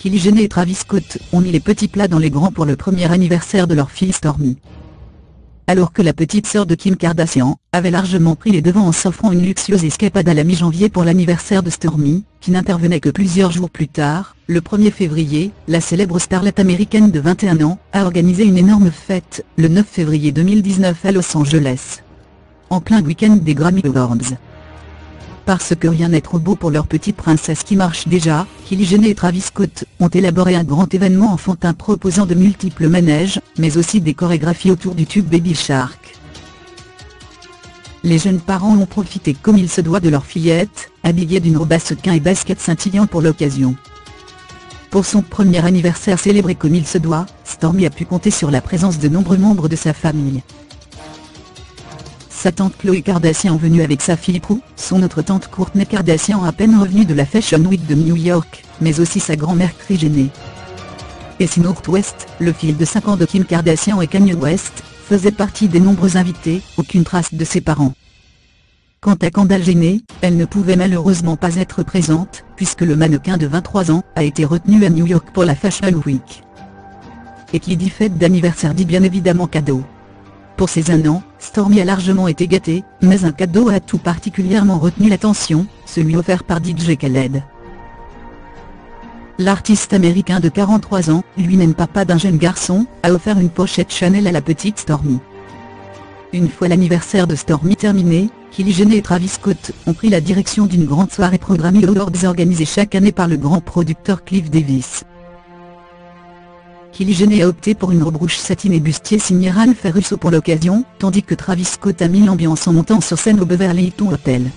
Kylie Jenner et Travis Scott ont mis les petits plats dans les grands pour le premier anniversaire de leur fille Stormi. Alors que la petite sœur de Kim Kardashian avait largement pris les devants en s'offrant une luxueuse escapade à la mi-janvier pour l'anniversaire de Stormi, qui n'intervenait que plusieurs jours plus tard, le 1er février, la célèbre starlette américaine de 21 ans a organisé une énorme fête, le 9 février 2019 à Los Angeles. En plein week-end des Grammy Awards. Parce que rien n'est trop beau pour leur petite princesse qui marche déjà, Kylie Jenner et Travis Scott ont élaboré un grand événement enfantin proposant de multiples manèges, mais aussi des chorégraphies autour du tube Baby Shark. Les jeunes parents ont profité comme il se doit de leur fillette, habillée d'une robe à sequins et baskets scintillants pour l'occasion. Pour son premier anniversaire célébré comme il se doit, Stormi a pu compter sur la présence de nombreux membres de sa famille. Sa tante Khloé Kardashian venue avec sa fille Prue, son autre tante Kourtney Kardashian à peine revenue de la Fashion Week de New York, mais aussi sa grand-mère Kris Jenner. Et si North West, le fils de 5 ans de Kim Kardashian et Kanye West, faisait partie des nombreux invités, aucune trace de ses parents. Quant à Kendall Jenner, elle ne pouvait malheureusement pas être présente, puisque le mannequin de 23 ans a été retenu à New York pour la Fashion Week. Et qui dit fête d'anniversaire dit bien évidemment cadeau. Pour ses 1 an, Stormi a largement été gâtée, mais un cadeau a tout particulièrement retenu l'attention, celui offert par DJ Khaled. L'artiste américain de 43 ans, lui-même papa d'un jeune garçon, a offert une pochette Chanel à la petite Stormi. Une fois l'anniversaire de Stormi terminé, Kylie Jenner et Travis Scott ont pris la direction d'une grande soirée programmée aux Awards organisée chaque année par le grand producteur Cliff Davis. Kylie Jenner a opté pour une robe rouge satine et bustier signé Ralph Russo pour l'occasion, tandis que Travis Scott a mis l'ambiance en montant sur scène au Beverly Hilton Hotel.